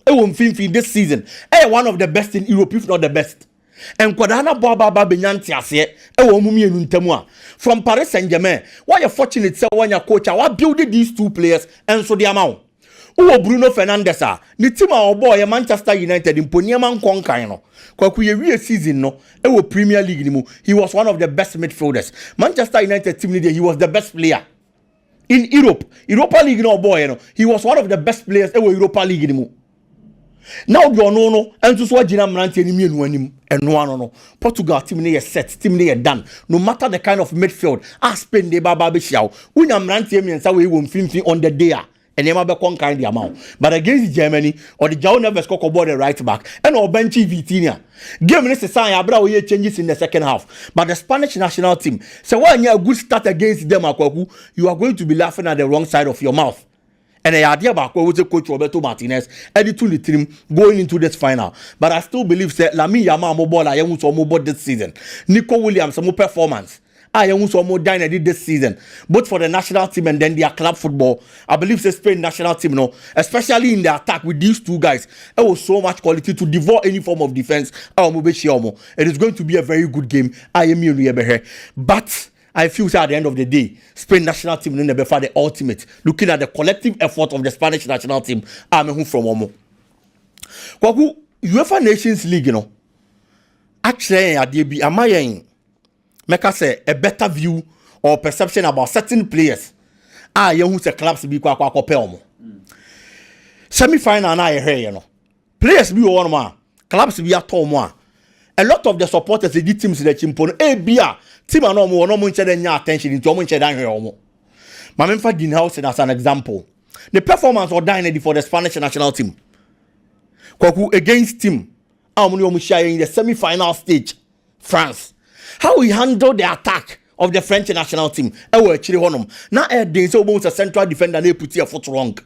This season. One of the best in Europe, if not the best. And Kwadana Baba Benyanti ase mumi enuntemua from Paris Saint-Germain. Why you fortunate say when your coach what build these two players and so the amount. Bruno Fernandes ni team boy Manchester United in Poniaman Konkan no. Kwaku ye season no Premier League ni mu. He was one of the best midfielders. Manchester United team he was the best player. In Europa League no boy no. He was one of the best players Europa League ni mu. Now you no and so Gina Mranti and no Portugal team is set, team is done. No matter the kind of midfield, Spain de Baba Bishao, Una Mranti and Sawi won't film on the day and never be conquer the amount. But against Germany or the Joao Neves cock about the right back and or Benchy Vitinha. Game is a sign Abra changes in the second half. But the Spanish national team, so when you have a good start against them, you are going to be laughing at the wrong side of your mouth. And the idea about coach Roberto Martinez editing the team going into this final. But I still believe that Lamine Yamal mobile I am so mobile this season. Nico Williams some more performance. I am so more dynamic this season. Both for the national team and then their club football. I believe the Spain national team, no, especially in the attack with these two guys, there was so much quality to devour any form of defense. It is going to be a very good game. I am here. But I feel at the end of the day, Spain national team never for the ultimate. Looking at the collective effort of the Spanish national team, I'm who from Omo. Kwaku UEFA Nations League, you know. Actually, am I make us say a better view or perception about certain players. You who say clubs be kwa Omo. Semi-final na here, you know. Players be one man, clubs be at home. A lot of the supporters the teams the chimpono team no mo nche dey attention into mo nche dan hwe omo. Ma me fa Dean House as an example. The performance or dynamic for the Spanish national team. Kwaku against team omo share in the semi-final stage France. How he handled the attack of the French national team. Actually honum. Now there's almost a central defender they put your foot wrong.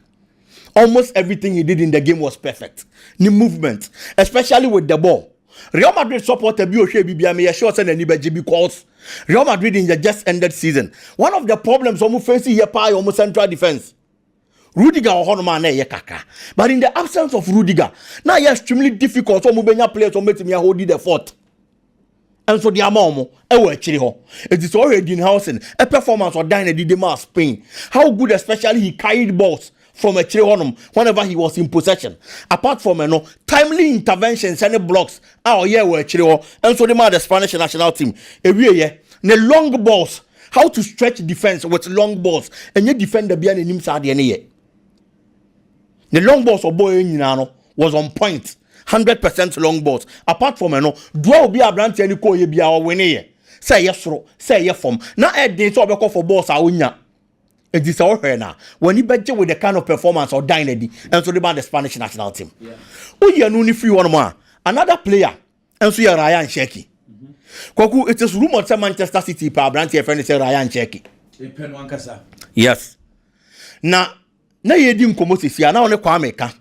Almost everything he did in the game was perfect. The movement, especially with the ball. Real Madrid supporter be sure send anybody because Real Madrid in the just ended season. One of the problems almost facing here by almost central defense. Rudiger or Honman kaka. But in the absence of Rudiger, now it's extremely difficult for Mubenya players to make me hold the fort. And so the Amomo, it is already in housing a performance or dying at Spain. How good, especially he carried balls from a Chirihonum whenever he was in possession. Apart from timely interventions and blocks, were Chiriho, and so the Spanish national team. The long balls, how to stretch defense with long balls, and you defend the behind him side the long balls of boy was on point. 100% long balls. Apart from draw be a branch and you be our winner. Say yes, say yes, form. Now, they talk for balls. It is all here now. When you bet with the kind of performance or dynasty, and so the Spanish national team. Oh, you are only free one more. Another player, and so you are Ryan Cherki. Koku, it is rumored that Manchester City power branch your friend say Ryan Cherki. Yes. Now you didn't come to see. Now on the Kwame.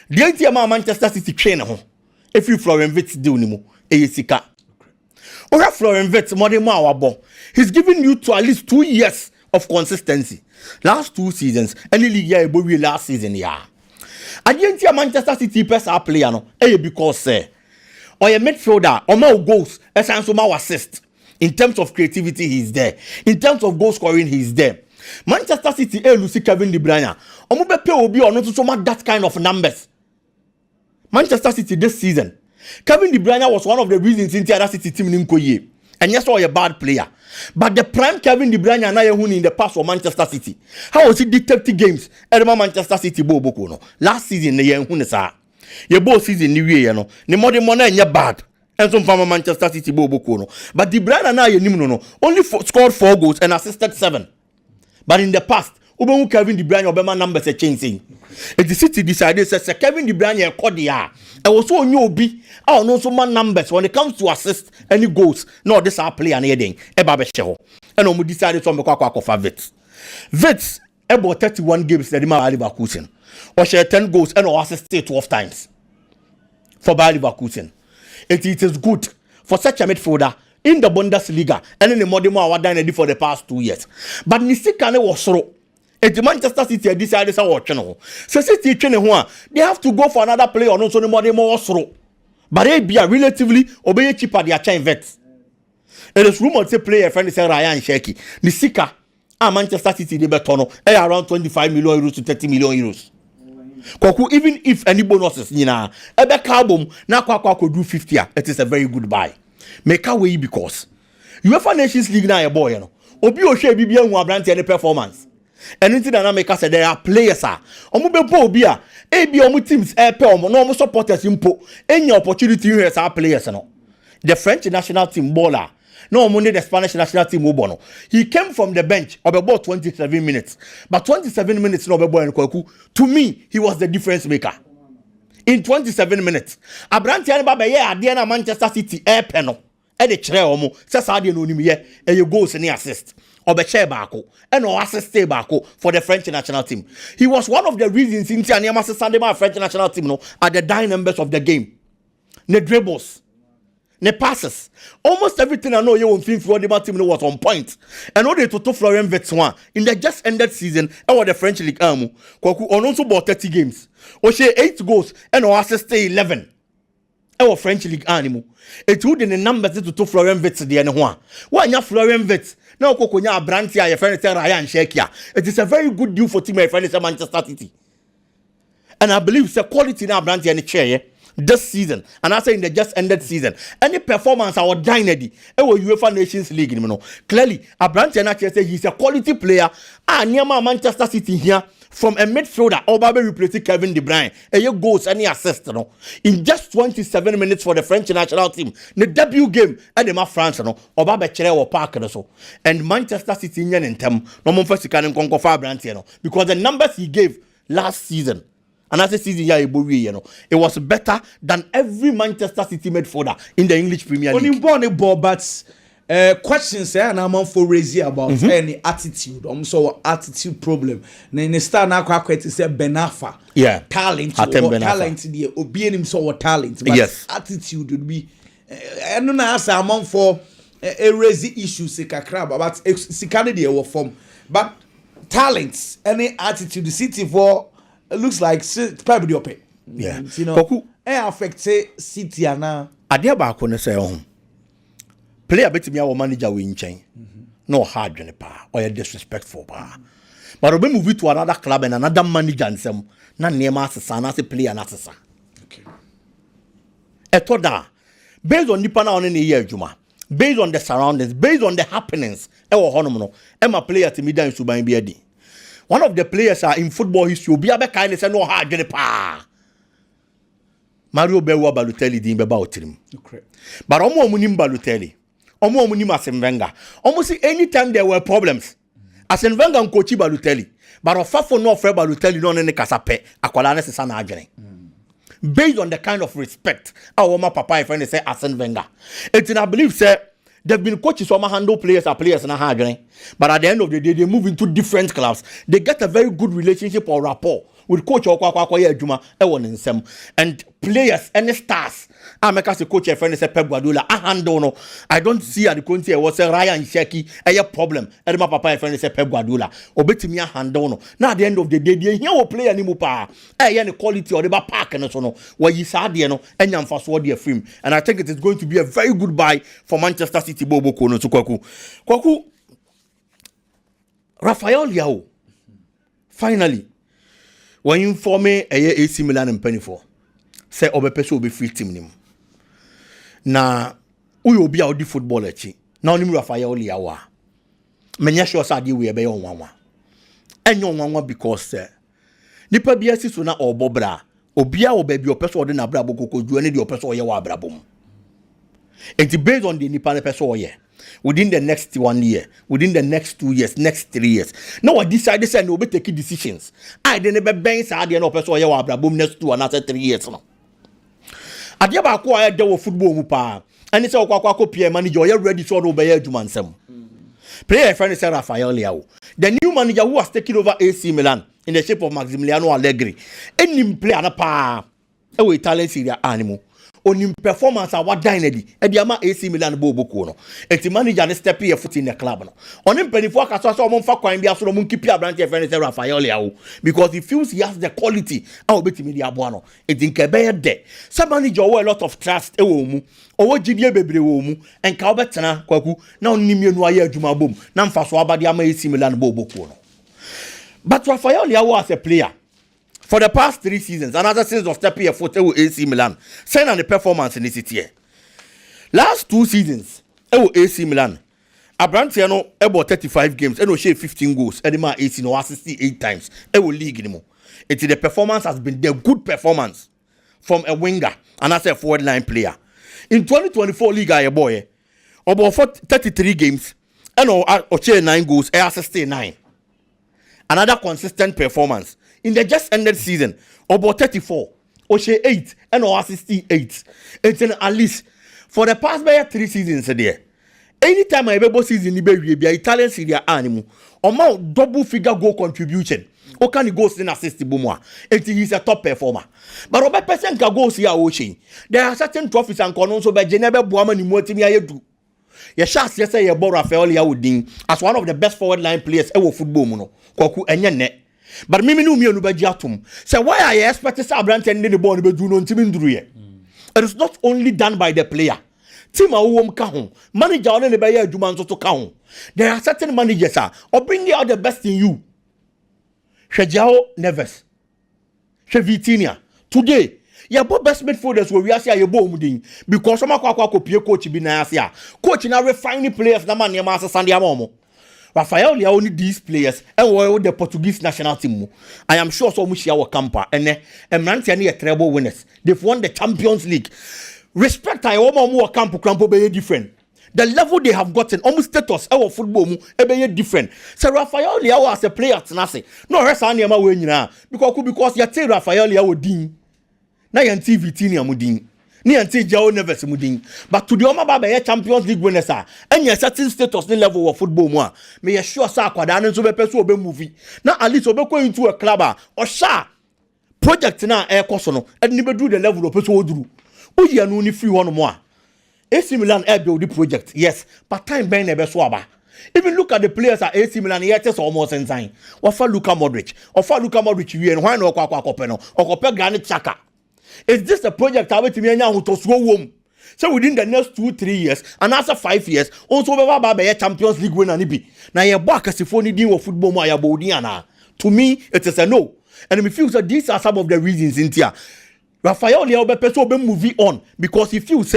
The idea Manchester City trainer if you Florian Wirtz do ni mo sika. Ora Florian Wirtz more than our he's giving you to at least 2 years of consistency. Last 2 seasons, any league year we last season yeah. Idea Manchester City best player no because or a midfielder or more goals as and more assist. In terms of creativity he's there. In terms of goal scoring he's there. Manchester City Lucy Kevin De Bruyne. Omo be pay obi or not so much that kind of numbers. Manchester City this season, Kevin De Bruyne was one of the reasons in the other City team in Koye. And yes, all a bad player. But the prime Kevin De Bruyne and I in the past for Manchester City. How was he dictating games? Edema Manchester City bobo no. Last season, the year hunesa. Your both season new year no. The more money bad. And some from Manchester City bobo no. But De Bruyne and I no only scored 4 goals and assisted 7. But in the past, Ubu Kevin De Bruyne Obama numbers are changing. If the City decided say Kevin De Bruyne Kodia, I was so new be no so man numbers when it comes to assist any goals. No, this our play and anything. Eba be sheho. And we decided to make kwa for Wirtz. Wirtz about 31 games that Bayer Leverkusen. Or share 10 goals and assisted 12 times for Bayer Leverkusen. It is good for such a midfielder in the Bundesliga and in the modern war done for the past 2 years. But Nisikane was so. If Manchester City decided to watch no, so City they have to go for another player or not so the more slow. But they be a relatively obey cheaper their chain vets. It is rumored to play a friend is Ryan Cherki. Nisika Manchester City they bet around 25 million euros to 30 million euros. Koku, even if any bonuses ebe carbon na kwa could do 50, it is a very good buy. Make away because UEFA Nations League na boy you know. Obi o share bibia hu abrante any performance. And into the make say there are players omo be po obi a ebi omo teams pe omo no omo supporters impo any opportunity here as our players no. The French national team baller no omo the Spanish national team obo no. He came from the bench about 27 minutes. But 27 minutes no be boy Kwaku. To me he was the difference maker. In 27 minutes abrante ani ba be ye ade na Manchester City pe no e de kire omo se sa ade no nim ye e goals ni assist. Obeche Bako and or assist Bako for the French national team. He was one of the reasons in Tianiamasa Sunday French national team no are the dying members of the game. Ne dribbles, ne passes. Almost everything I know you won't think for the team was on point. And all the total Florian Wirtz in the just ended season or the French League Kwaku on also bought 30 games. Or she 8 goals and or assist 11. Our French League animal. It would in the numbers to Florian Wirtz the end one. Why not Florian Wirtz? Now Kokonya Brantia, your friend Ryan Cherki. It is a very good deal for team my friend Manchester City. And I believe it's a quality now Brantia in the chair this season. And I say in the just ended season. Any performance our dynasty, UEFA Nations League, you know. Clearly, Brantia actually say he's a quality player. Near Manchester City here. From a midfielder, Obabe replacing Kevin De Bruyne. And you goals any assist, no? In just 27 minutes for the French national team. The debut game at the France, no? Obabe chere or park so. And Manchester City in them, no more first can conquer far branch, no? Because the numbers he gave last season, and as a season here, it was better than every Manchester City midfielder in the English Premier League. Only one ball, but questions and I'm for raising about any attitude. So attitude problem. Then the star now quite say Benafa. Yeah. Talent. Talent. The obeying him so talent. But yes. Attitude would be. I don't know as I'm for raising issues. Kakra but Sikani were form. But talents, any attitude, the city for looks like probably the open. Yeah. You know. Affect city ana. Adia ba ko ne say ho. Player betimi a wo manager we nchen. No hard dwene pa or disrespectful pa. But we move to another club and another manager nsem na nema asesa na se player na asesa. Okay. Etoda based on nipa na on ne year adwuma, based on the surroundings, based on the happenings e wo honom no, e ma player timi dan suban bi adi. One of the players are in football history obi abeka ne say no hard dwene pa. Mario Bewa Balotelli di mbeba otirim. Okay. But omo munim Balotelli. Omo munim Arsene Wenger. Almost anytime there were problems. Arsene Wenger and coach Balotelli. But ofafo no offer Balotelli no ne kasape akwala ne sesa na adwene. Based on the kind of respect our papa if they say Arsene Wenger. And I believe say they've been coaches who handle players na adwene. But at the end of the day they move into different clubs. They get a very good relationship or rapport with coach Okwa Juma nsem and players and stars. I make us a coach a friend say Pep Guardiola. I handle no. I don't see at the country was a Ryan Sheki a problem. And my papa a friend say Pep Guardiola. Obeti a handle no. Now at the end of the day, they here will play any pa. The quality or the park and so no. Where you saw the no and you fast forward the film. And I think it is going to be a very good buy for Manchester City. Bobo Kono to Kwaku. Rafael Leao. Finally. When you inform me AC Milan and Penny for say obepeso obe free team nim na we obi a odi football echi na onim Rafael Leao menya sure say we be on wanwa enyo wanwa because nipa bia si so na obobra obi a obabi opeso odi na bra bokokoju ene de opeso oye wa brabom it based on the nipa peso oye within the next 1 year, within the next 2 years, next 3 years. Now I decided say no be taking decisions. I didn't be bang say dey no person oye wa brabom next 2 and after 3 years no. Adia ba ko aye dey football mu pa. Ani say okwa PA manager oye ready so no be adwuma nsem. Player friend say Rafael Leao. The new manager who has taken over AC Milan in the shape of Massimiliano Allegri. Any player na pa e we talent Serie A animal. On performance a what dinedy e dey ama AC Milan bobo no enti manager ne step here foot in the club no on him penny for akaso so mo fa kwan bia so mo keep your branch friend say Rafael Leao because he feels he has the quality a obetimi dey abo no enti nke be de some manager owe a lot of trust e wo mu owo gidie bebre wo mu enka obetena kwaku na onimie nu aye adwuma bom na mfa so abade ama AC Milan bobo no but Rafael Leao as a player for the past 3 seasons, another season of stepping a foot with AC Milan. Sign on the performance in this city. Last 2 seasons, AC Milan. Abrantiano about 35 games, and share 15 goals. Edema AC no 68 times. League anymore. The performance has been the good performance from a winger and as a forward line player. In 2024 league, I boy about 33 games, and share 9 goals, assist 9. Another consistent performance. In the just ended season, about 34, Oshe 8, and or 68. It's at least for the past 3 seasons there. Anytime I ever season be Italian Serie A animal, amount double figure goal contribution. Or can he go in assist Bumwa? Until he's a top performer. But Robert person can go see Ocean. There are certain trophies and conons by Geneva Buaman in Motimia do. Yes, yes, I bought Rafael Leao as one of the best forward line players ever football mono. Kwaku enye. But me no me onubaji atom. Say why I expect say Abrante and the ball be do no ntimi nduru ye. It is not only done by the player. Team a wom ka ho. Manager on ne be ye adwuma nso to ka ho. There are certain managers or bring out the best in you. João Neves. Vitinha. Today, your best midfielders will we are say your bom din because some akwa kopie coach bi na ase a. Coach na refining players na man ya ma asesa dia momo. Rafael Leao only these players and we the Portuguese national team. I am sure so much our camper and Emrantia near treble winners. They've won the Champions League. Respect I more camp crampo be different. The level they have gotten almost status our football mu be different. So Rafael Leao as a player tnase. No rest anema we nyina because you tell Rafael Leao din. Na yan TV Vitinha mu din. Ni anti Jao never simudin. But to the Oma Baba Champions League winners are any certain status the level of football more. May assure Sa Quadan and Sobepeso be movie. Now at least Obeko into a club or Sha project na air cosono and never do the level of Peso Drew. Uji and only free one more. AC Milan air build project, yes, but time ben never swaba. Even look at the players at AC Milan, yet almost in time. Or for Luka Modric, you and why no Quaquapeno, or Copa Granit Chaka. Is this a project I wait to me now to slow womb? So within the next 2-3 years, and after 5 years, also by a Champions League winner. Now your back as if only deal with football Maya Bodiana. To me, it is a no. And if you say these are some of the reasons in here. Rafael Leao Bepeso be moving on because he feels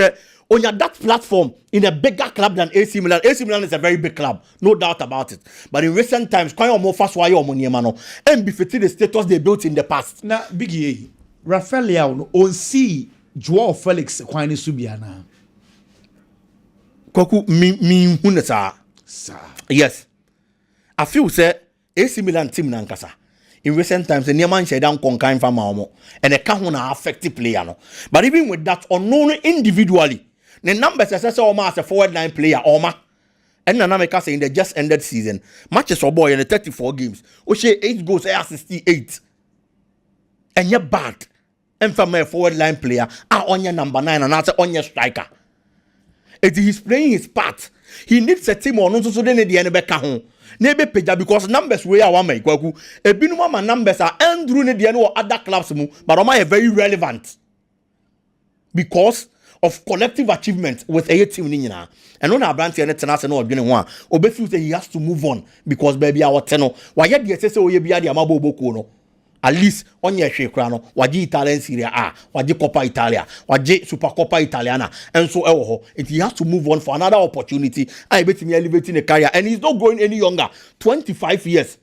on that platform in a bigger club than AC Milan. AC Milan is a very big club, no doubt about it. But in recent times, quite more fast why money mano and befitting the status they built in the past. Now, Biggie, Rafael Leao on see Joao Felix Kwani Subiana. Koku me hunesa. Yes, I feel say AC Milan team nankasa. In recent times, the near man said down conkind from Mamo and a kahuna affected player. No. But even with that, unknown individually, the numbers as a forward line player, Oma, and Nanameka say in the just ended season, matches or boy in the 34 games, Oshe 8 goals, 68. And you're bad. And from a forward line player, on your number 9 and answer on your striker. If he's playing his part, he needs a team or not so then the end back home. Nebe peja because numbers we are one make kwaku ebinuma ma numbers are andrew ne de no other clubs mu but are very relevant because of collective achievement with a team ni nyina and on abranti ne tena se no odwene ho a obefi say he has to move on because baby our teno why de say oye bia de amabo boko no at least onye hwe kra no waje Italian Serie A waje Coppa Italia waje Super Coppa Italiana and so ewo ho he has to move on for another opportunity I bet him elevating a career and he's not growing any younger 25 years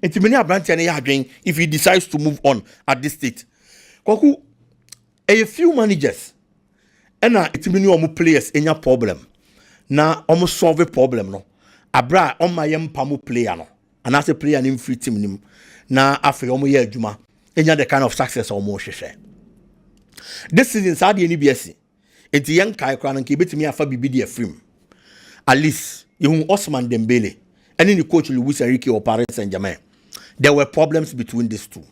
it's many branch and if he decides to move on at this state Kwaku a few managers and it's many omo players any problem na omo solve a problem no abra on my pamu player no and as a player in free team nim na afi omo ye adwuma enya the kind of success omo hwehwe this season sad any BSc enti yen kai kra no nke betimi afa bibi de afrim at least you Osman Dembele and the coach Luis Enrique of Paris Saint-Germain there were problems between these two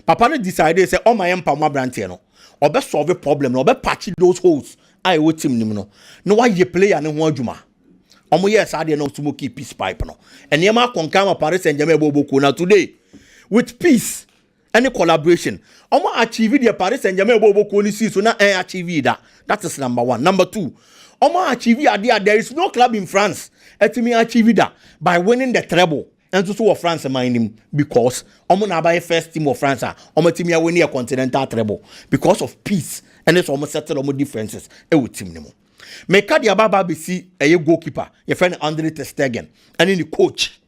papa no decided say o my empa mo brante no obe solve problem no obe patch those holes I wo team nim no why ye player ne ho adwuma omo yes ade no to keep peace pipe no and yema konkama Paris Saint-Germain boboko na today with peace and collaboration omo achieve the Paris Saint-Germain boboko ni see so na achieve that is number 1 number 2 omo achieve ade there is no club in France etimi achieve that by winning the treble and so of France mind him because omo na buy first team of France omo timi a win a continental treble because of peace and it's almost settle omo differences e with team nimo Meka di ababa be see a goalkeeper, your friend Andre ter Stegen, and in the coach.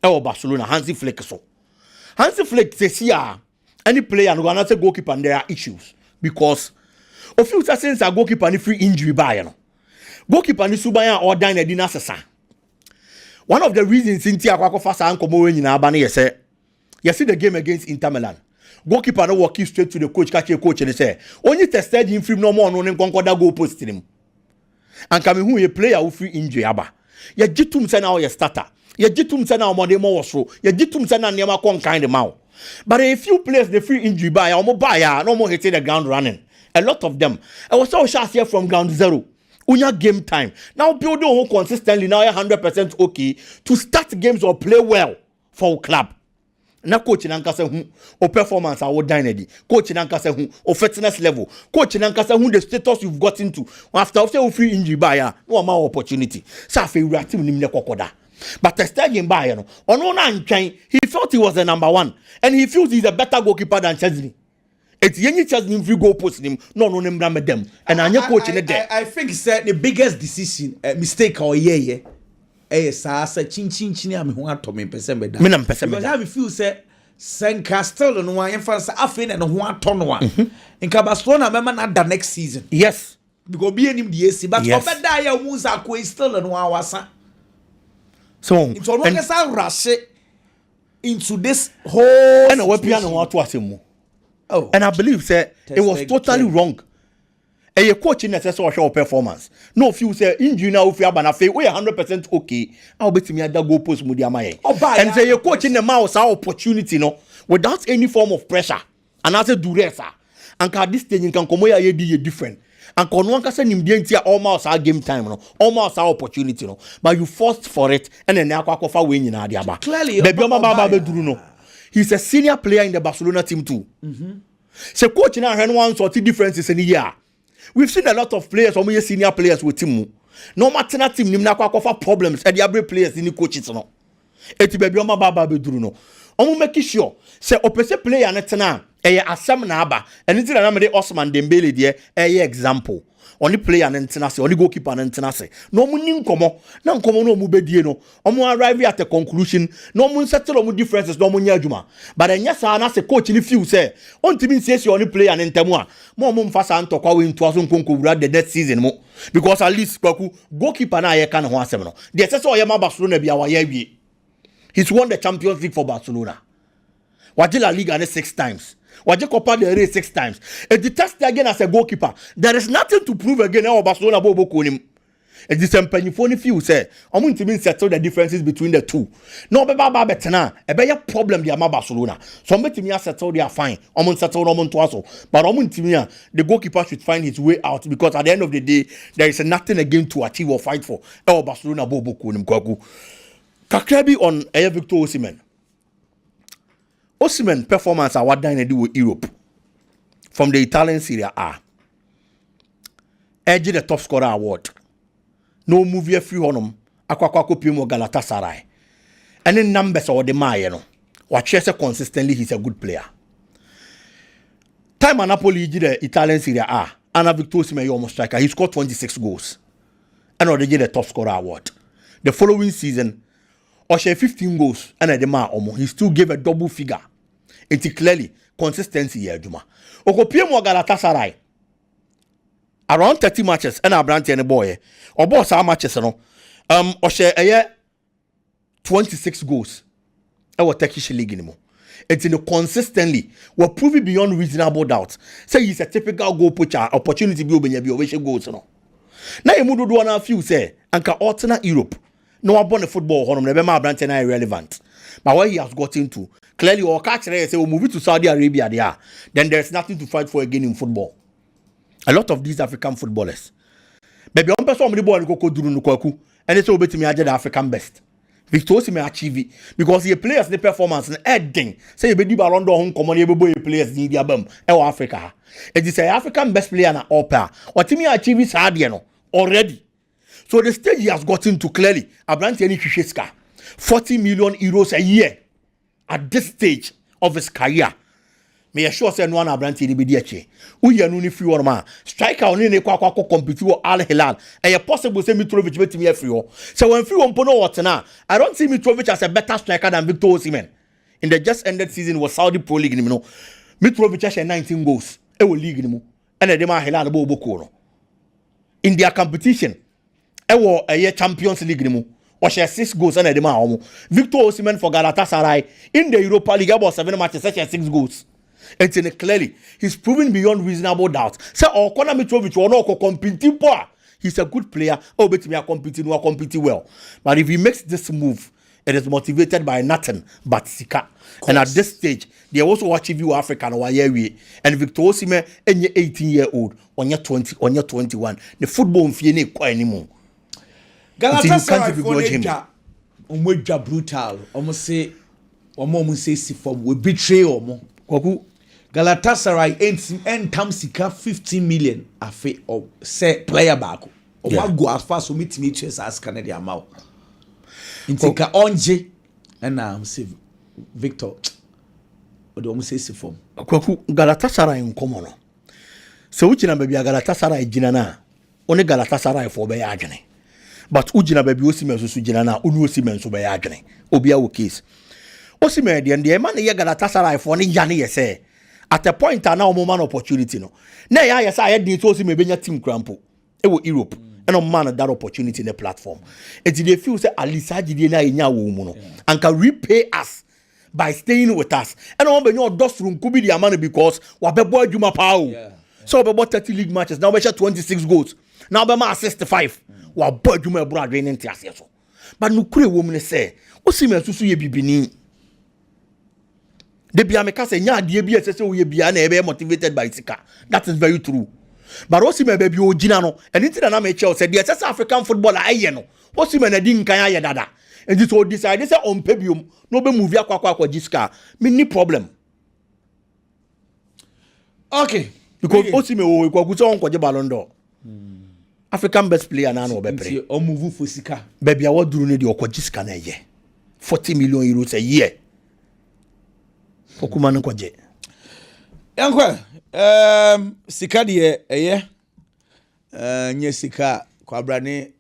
Barcelona, Hansi Flick so. Hansi Flick says here, any player and gonna say goalkeeper and there are issues because of few since a goalkeeper and free injury by no. Goalkeeper ni subaya or dine a dinner sasa. One of the reasons in Tia Kwako Fasa and Komo in Abani say, you see the game against Inter Milan. Goalkeeper no walk straight to the coach, catch a coach and say, only tested him free no more no name conquer go post him. And coming who a player who free injury aba. Ya jitum send now your starter. Ya jitum send now more was so. Ya jitum send now never con kind of out. But a few players the free injury by or buyer no more hitting the ground running. A lot of them. I was so sharp here from ground zero. Unya game time. Now build on consistently now 100% okay to start games or play well for a club. Na coach nanka se hu o performance awo dynedy coach nanka se hu o fitness level coach nanka se hu the status you've got into after say free injury buyer no more opportunity sa fe wura team nim ne kokoda but the stadium buyer no ono na ntwan he felt he was the number 1 and he feels he's a better goalkeeper than Chelsea it's yenyi Chelsea free goal post nim no mbra medem and anya coach ne there I think said the biggest decision mistake or yeah sa chin am ho atome pese meda me na pese meda because I feel say Sen Castel no wan fa say afi na ho atono a nka Barcelona mema na the next season yes because be enim the AC but obeda ya mu za ko still no awasa so it's no get rush into this whole and we piano ho ato asemu And I believe say it was totally wrong. And your coach in the show performance. No, if you say injury now, if you are bana, we 100% okay. I'll bet me that go post mudia my. And say your coach in the mouse our opportunity, no, without any form of pressure. And as a duresa, and at this stage you can come where you different. And can one can say nimdientia almost our game time, no, almost our opportunity, no. But you forced for it, and then now Kwakofa win in Adiaba. Clearly, he's a senior player in the Barcelona team too. So coach now had one sort of differences in the year. We've seen a lot of players, or senior players with team. No matter na team, nimna Kwakofa problems, and the other players in the coaches no. Eti baby oma baba beduru no. Omo make sure say opese player na tena asem na aba eni ti na me Osman Dembele de example oni player na tena se oni goalkeeper na tena se no omo ni nkomo na nkomo no omo bedie no omo arrive at a conclusion no omo settle omo differences no omo nya adwuma but enya sa na se coach ni feel say ontimi nsie oni player na ntemu a mo mfa sa ntokwa we nto aso nkonko wura the next season mo because at least kwaku goalkeeper na ye ka ne ho asem no de se o ye ma Barcelona bia wa ye wie. He's won the Champions League for Barcelona. Waje La Liga 6 times. Waje Copa del Rey 6 times. And the test again as a goalkeeper. There is nothing to prove again now Barcelona bobo konim. And this empanyfoni feel say, I'm going to settle the differences between the two. No beba betena, e be problem dia ma Barcelona. So I'm going to settle they are fine. I'm going to settle no to also. But I'm going to the goalkeeper should find his way out because at the end of the day there is nothing again to achieve or fight for. Barcelona bobo konim kwaku. Kakrabi on Victor Osimhen. Osimhen performance are what done do with Europe from the Italian Serie A. Edge the top scorer award. No movie free honum. Aquaquaco Pimo Galatasaray. And in numbers or the Mayeno. Watch consistently he's a good player. Time Napoli did the Italian Serie A. And Victor Osimhen almost striker. He scored 26 goals. And already the top scorer award. The following season. Or share 15 goals and the man he still gave a double figure. It's clearly consistency here, Juma. Okopiem Galatasaray. Around 30 matches and a brand and boy. Or boss our matches, no. Or share a year 26 goals. Our Turkish league anymore. It's in consistently. We're proving beyond reasonable doubt. Say he's a typical goal poacher, opportunity be open goals, no. Now you do one few say, Anka alternate Europe. No one born a football honor never my brand and irrelevant. But what he has got into clearly or catch say we'll move it to Saudi Arabia there. Then there's nothing to fight for again in football. A lot of these African footballers. Baby one person the ball go duru nukwaku and it's over to me the African best. Victor Osimhen achieve it because the players the performance and heading say you be di ballon d'or home common boy players in the bam Africa. It is a African best player na opera. What me achieve is hard no already. So the stage he has gotten to clearly, Abrantiani Kishiska, 40 million euros a year at this stage of his career. May assure say no one Abrantiani be there. Uya no ni free one man. Striker only ne kwa compete with Al Hilal. And you possible say Mitrovic bet me free. So when free one pono what now, I don't see Mitrovic as a better striker than Victor Osimhen. In the just ended season was Saudi Pro League, you know. Mitrovic has 19 goals. It will league anymore. And the Dema Hilal Bobo. In their competition. A year Champions League nimu or share 6 goals and edema homo. Victor Osimhen for Galatasaray in the Europa League about 7 matches, such as 6 goals. And clearly he's proven beyond reasonable doubt. So Okona Mitrovic or no competing poor. He's a good player. Oh, bet me are competing well. But if he makes this move, it is motivated by nothing but Sika. And at this stage, they also achieve you African or and Victor Osimhen and 18-year-old on your 20 on your 21. The football in quite anymore. Galatasaray for Nature, Omweja brutal. Almost say si form we betray omo. Galatasaray end tam sika 15 million afe or say player back. Omo go as far so meet chase as Canada amount. Intika onje and now say Victor. Or almost say si form. Galatasaray in common. So which number be Galatasaray jinana? Only Galatasaray for be agony. But Ujina baby Osimhen so Sujina Unu Osimhen so by agony. Obia wo case. Osimhen the man ye Galatasaray for ni jani ye say. At a point now moment opportunity no. Na ya yes I had the Osimhen be team crampo. E wo Europe. And on man that opportunity in the platform. And they feel say Alisa Jide na enya wo mu no. And can repay us by staying with us. And I want to dust room could be the amount because what be boy Juma Pau. So about 30 league matches. Now we share 26 goals. Now be my 65. What boy Juma bro draining tias so. But no kure woman say, "O si me susu ye bibini." De bia me ka say nya ade bia say we bia na e be motivated by sika. That is very true. But o si me baby o gina no. Anything na me tell say the South African football aye no. O si me na di nkan aye dada. And this all decide say on pebium no be move akwa jiska. Me ni problem. Okay. Because Osime o ikwagu so onko je Ballon d'Or. African best player na no be pre. O move for sika. Baby a waduru ne de okwajiska na ye. 40 million euros a year. Okuma no kwaje. Yankwa sika de nye sika kwabra ne